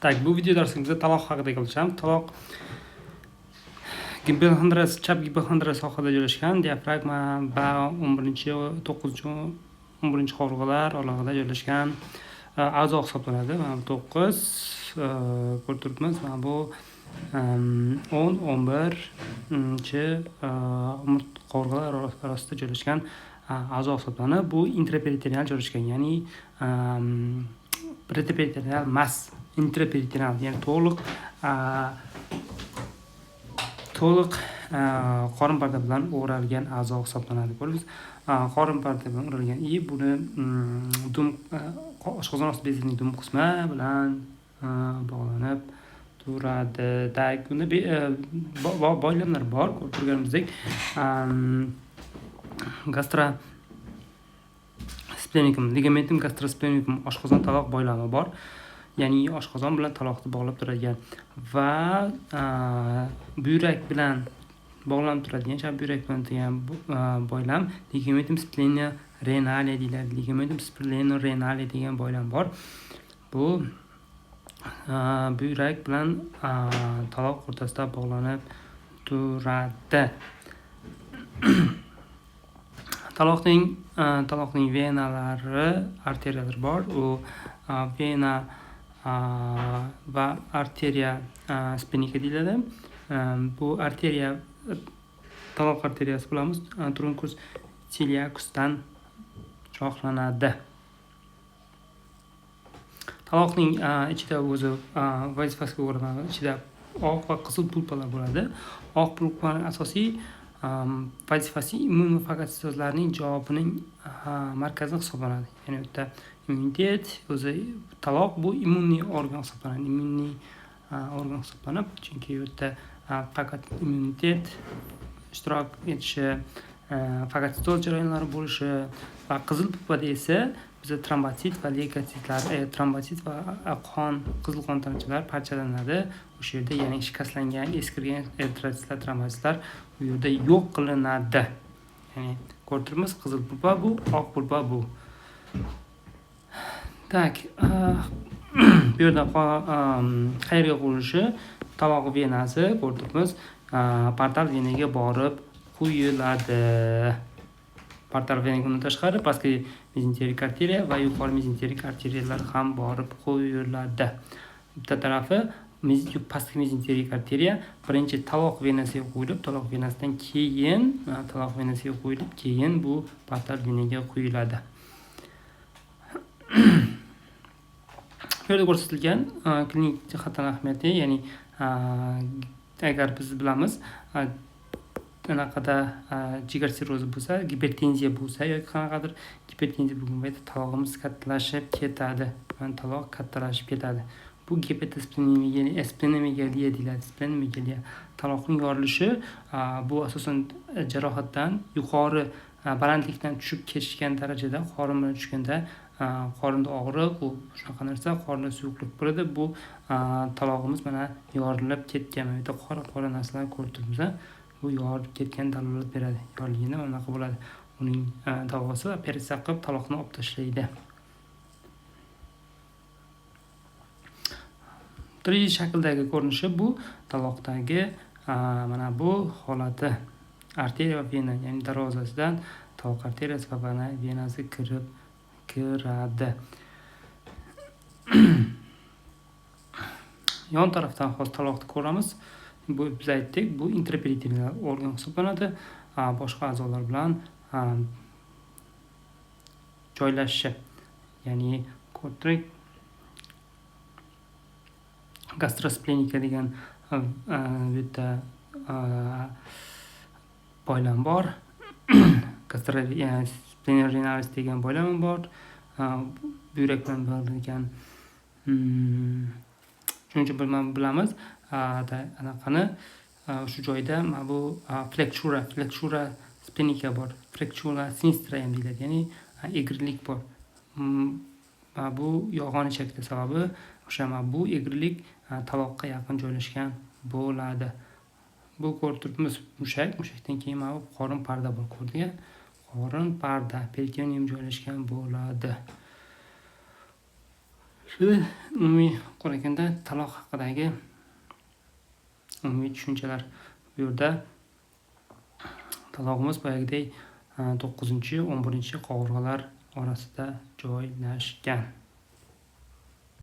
Tak, bu video darsimizda taloq haqida gaplashamiz. Taloq gipoxondriya, chap gipoxondriya sohada joylashgan diafragma va 11 qovurg'alar oralig'ida joylashgan a'zo hisoblanadi. Mana bu 9 ko'rib turibmiz. Mana bu 10-11 qovurg'alar orasida joylashgan a'zo hisoblanadi. Bu intraperitoneal joylashgan, ya'ni preterperitoneal emas, intraperitoneal, ya'ni to'liq qorin parda bilan o'ralgan a'zo hisoblanadi. Ko'rdingiz, qorin parda bilan o'ralgan. Buni oshqozon osti bezining dum qismi bilan bog'lanib turadi. Bunda boylamlar bor, ko'rib turganimizdek. Gastrosplenikum, ligamentum gastrosplenikum oshqozon taloq boylami bor. Ya'ni oshqozon bilan taloqni bog'lab turadigan va buyrak bilan bog'lanib turadigan, chap buyrak bilan turgan boylam ligamentum splenorenale deyiladi. Ligamentum splenorenale degan boylam bor. Bu buyrak bilan taloq o'rtasida bog'lanib turadi. Taloqning venalari, arteriyalar bor. U vena va arteriya spenika deyiladi. Bu arteriya taloq arteriyasi bilamiz, truncus celiacusdan shoxlanadi. Taloqning ichida o'zi vazifasiga ko'ra ichida oq va qizil pulpalar bo'ladi. Oq pulpaning asosiy vazifasi immunofagotitozlarning javobining markazi hisoblanadi. Ya'ni bu yerda immunitet, o'zi taloq bu immuniy organ hisoblanib, chunki bu yerda faqat immunitet ishtirok etishi, fagotitoz jarayonlari bo'lishi va qizil pulpada esa bizda trombosit va leykotitlar, trombosit va qizil qon tanachalari parchalanadi. O'sha yerda ya'ni shikastlangan, eskirgan eritrotsitlar, trombositlar bu yerda yo'q qilinadi. Ya'ni ko'rib turibmiz, qizil pulpa bu, oq pulpa bu. Tak, bu yerda qayerga qo'yilishi, taloq venasi ko'rib turibmiz, portal venaga borib quyiladi. Portal venadan tashqari pastki mezenterik arteriya va yuqori mezenterik arteriyalar ham borib quyiladi. Bitta tarafi pastki mezenterik arteriya birinchi taloq venasiga qo'yilib, taloq venasidan keyin bu portal venaga quyiladi. Bu yerda ko'rsatilgan klinik jihatdan ahamiyati, ya'ni agar biz bilamiz, qanaqada jigar sirrozi bo'lsa, gipertenziya bo'lsa yoki qanaqadir gipertenziya bo'lgan paytda talog'imiz kattalashib ketadi. Taloq kattalashib ketadi. Bu splenomegalia deyiladi. Splenomegalia taloqning yorilishi, bu asosan jarohatdan yuqori balandlikdan tushib ketishgan darajada, qorin bilan tushganda qorinda og'riq, bu shunaqa narsa, qorinda suyuqlik bo'ladi. Bu talog'imiz mana yorilib ketgan, bu yerda qora narsalar ko'rib turibmiz. Bu yorilib ketgan dalolat beradi. Yorilganda unaqa bo'ladi. Uning davosi operatsiya qilib taloqni olib tashlaydi. 3D shakldagi ko'rinishi bu taloqdagi mana bu holati. Arteriya va vena, ya'ni darvozasidan taloq arteriyasi va venasi kiradi. Yon tarafdan hozir taloqni ko'ramiz. Bu biz aytdik, bu intraperitoneal organ hisoblanadi. Boshqa a'zolar bilan joylashishi. Ya'ni ko'rdik, gastrosplenika degan bu yerda boylam bor. Splenorenalis degan boylam bor. Buyrak bilan bog'langan. Shuning uchun bilamiz, anaqani shu joyda mana bu flexura splenika bor. Flexura sinistra ham deyiladi, ya'ni egrilik bor. Bu yog'on ichakda sababi o'sha bu egrilik taloqqa yaqin joylashgan bo'ladi. Bu ko'rib turibmiz mushakdan keyin mana bu qorin parda bor, ko'rdingmi? Qorin parda, peritoneum joylashgan bo'ladi. Umumiy Qaraganda taloq haqidagi umumiy tushunchalar. Bu yerda talog'imiz boyagidek 9-11 qovurg'alar orasida joylashgan.